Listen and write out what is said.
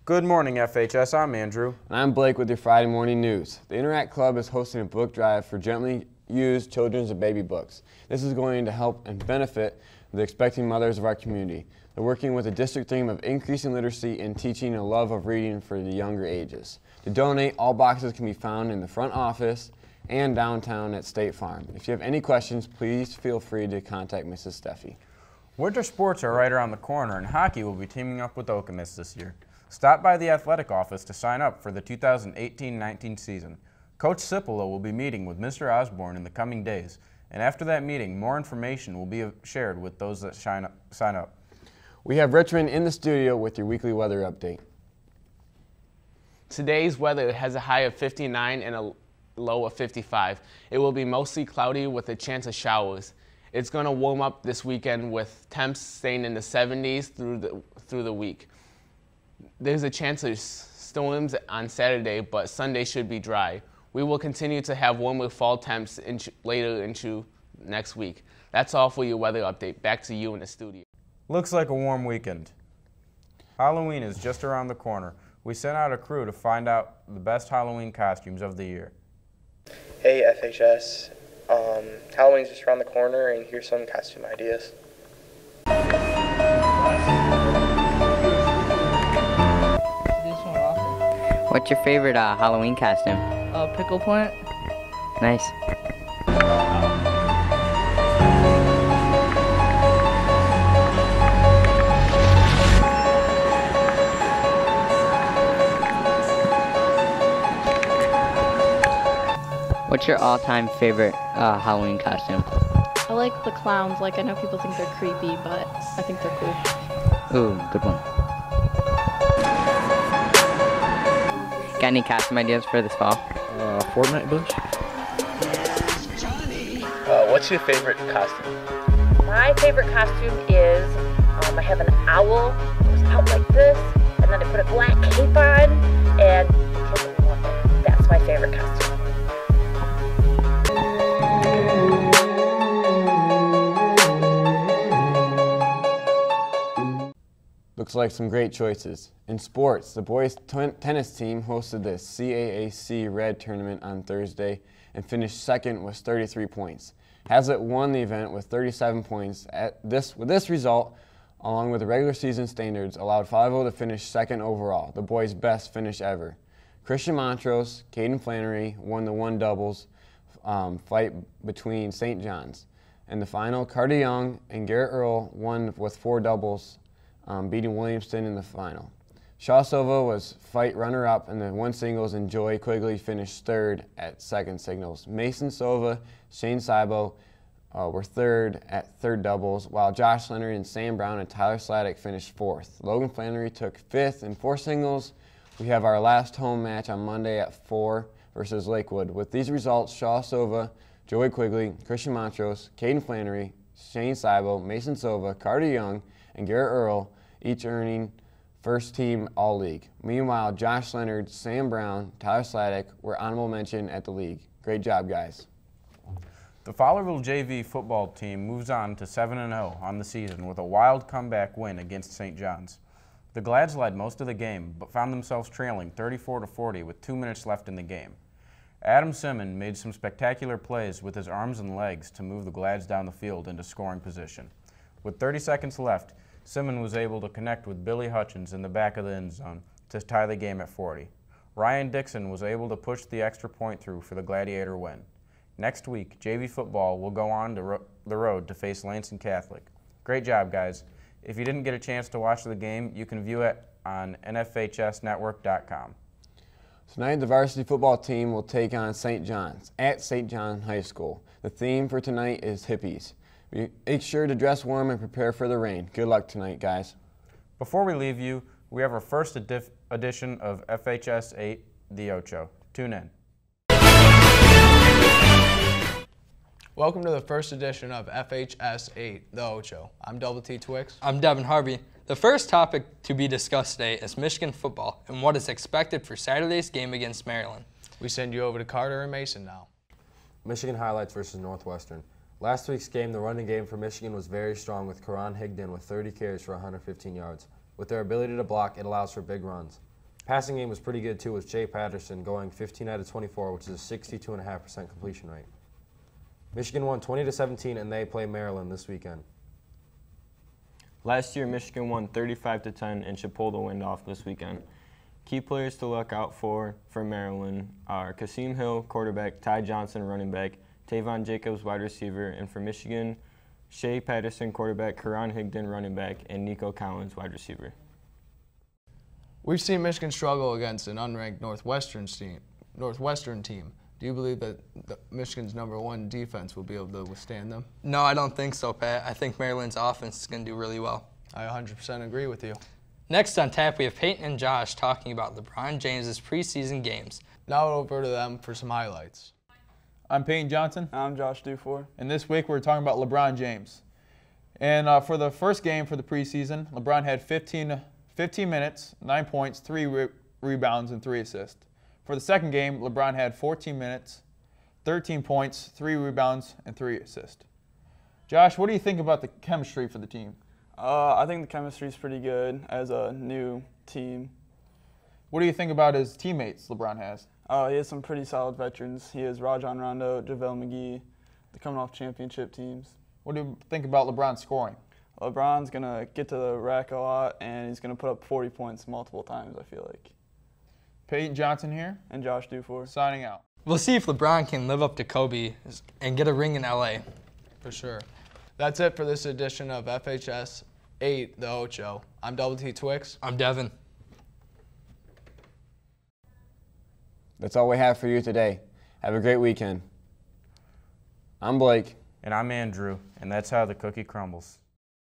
Good morning, FHS. I'm Andrew. And I'm Blake with your Friday morning news. The Interact Club is hosting a book drive for gently used children's and baby books. This is going to help and benefit the expecting mothers of our community. They're working with a district theme of increasing literacy and teaching a love of reading for the younger ages. To donate, all boxes can be found in the front office and downtown at State Farm. If you have any questions, please feel free to contact Mrs. Steffi. Winter sports are right around the corner, and hockey will be teaming up with Okemos this year. Stop by the athletic office to sign up for the 2018-19 season. Coach Cipolla will be meeting with Mr. Osborne in the coming days, and after that meeting, more information will be shared with those that sign up. We have Richmond in the studio with your weekly weather update. Today's weather has a high of 59 and a low of 55. It will be mostly cloudy with a chance of showers. It's going to warm up this weekend with temps staying in the 70s through the week. There's a chance of storms on Saturday, but Sunday should be dry. We will continue to have warmer fall temps later into next week. That's all for your weather update. Back to you in the studio. Looks like a warm weekend. Halloween is just around the corner. We sent out a crew to find out the best Halloween costumes of the year. Hey FHS, Halloween's just around the corner and here's some costume ideas. What's your favorite Halloween costume? Pickle plant. Nice. What's your all-time favorite Halloween costume? I like the clowns. Like, I know people think they're creepy, but I think they're cool. Ooh, good one. Got any costume ideas for this fall? Fortnite bush. What's your favorite costume? My favorite costume is, I have an owl who's out like this, and then I put a black cape on, and the kids love it. That's my favorite costume. Looks like some great choices. In sports, the boys tennis team hosted the CAAC Red Tournament on Thursday and finished second with 33 points. Hazlitt won the event with 37 points. With this result, along with the regular season standards, allowed Fivell to finish second overall, the boys' best finish ever. Christian Montrose, Caden Flannery won the one doubles fight between St. John's. In the final, Carter Young and Garrett Earl won with four doubles, beating Williamston in the final. Shaw Silva was fight runner-up in the one singles, and Joey Quigley finished third at second singles. Mason Silva, Shane Seibo were third at third doubles, while Josh Leonard and Sam Brown and Tyler Sladek finished fourth. Logan Flannery took fifth in four singles. We have our last home match on Monday at 4 versus Lakewood. With these results, Shaw Silva, Joey Quigley, Christian Montrose, Caden Flannery, Shane Seibo, Mason Silva, Carter Young, and Garrett Earl each earning first team All-League. Meanwhile, Josh Leonard, Sam Brown, Tyler Sladek were honorable mention at the league. Great job, guys. The Fowlerville JV football team moves on to 7-0 on the season with a wild comeback win against St. John's. The Glads led most of the game, but found themselves trailing 34-40 with 2 minutes left in the game. Adam Simmon made some spectacular plays with his arms and legs to move the Glads down the field into scoring position. With 30 seconds left, Simmon was able to connect with Billy Hutchins in the back of the end zone to tie the game at 40. Ryan Dixon was able to push the extra point through for the Gladiator win. Next week, JV football will go on the road to face Lansing Catholic. Great job, guys. If you didn't get a chance to watch the game, you can view it on nfhsnetwork.com. Tonight, the varsity football team will take on St. John's at St. John High School. The theme for tonight is hippies. Make sure to dress warm and prepare for the rain. Good luck tonight, guys. Before we leave you, we have our first edition of FHS 8, The Ocho. Tune in. Welcome to the first edition of FHS 8, The Ocho. I'm Double T Twix. I'm Devin Harvey. The first topic to be discussed today is Michigan football and what is expected for Saturday's game against Maryland. We send you over to Carter and Mason now. Michigan highlights versus Northwestern. Last week's game, the running game for Michigan was very strong with Karan Higdon with 30 carries for 115 yards. With their ability to block, it allows for big runs. Passing game was pretty good too, with Shea Patterson going 15 out of 24, which is a 62.5% completion rate. Michigan won 20-17, and they play Maryland this weekend. Last year, Michigan won 35-10 and should pull the wind off this weekend. Key players to look out for Maryland are Kasim Hill, quarterback, Ty Johnson, running back, Tavon Jacobs, wide receiver, and for Michigan, Shea Patterson, quarterback, Karan Higdon, running back, and Nico Collins, wide receiver. We've seen Michigan struggle against an unranked Northwestern team. Do you believe that Michigan's #1 defense will be able to withstand them? No, I don't think so, Pat. I think Maryland's offense is going to do really well. I 100% agree with you. Next on tap, we have Peyton and Josh talking about LeBron James's preseason games. Now over to them for some highlights. I'm Peyton Johnson. I'm Josh Dufour. And this week we're talking about LeBron James. And for the first game for the preseason, LeBron had 15 minutes, 9 points, 3 rebounds, and 3 assists. For the second game, LeBron had 14 minutes, 13 points, 3 rebounds, and 3 assists. Josh, what do you think about the chemistry for the team? I think the chemistry is pretty good as a new team. What do you think about his teammates LeBron has? He has some pretty solid veterans. He has Rajon Rondo, JaVale McGee, they're coming off championship teams. What do you think about LeBron scoring? LeBron's going to get to the rack a lot, and he's going to put up 40 points multiple times, I feel like. Peyton Johnson here. And Josh Dufour. Signing out. We'll see if LeBron can live up to Kobe and get a ring in LA. For sure. That's it for this edition of FHS 8, The Ocho. I'm Double T Twix. I'm Devin. That's all we have for you today. Have a great weekend. I'm Blake. And I'm Andrew, and that's how the cookie crumbles.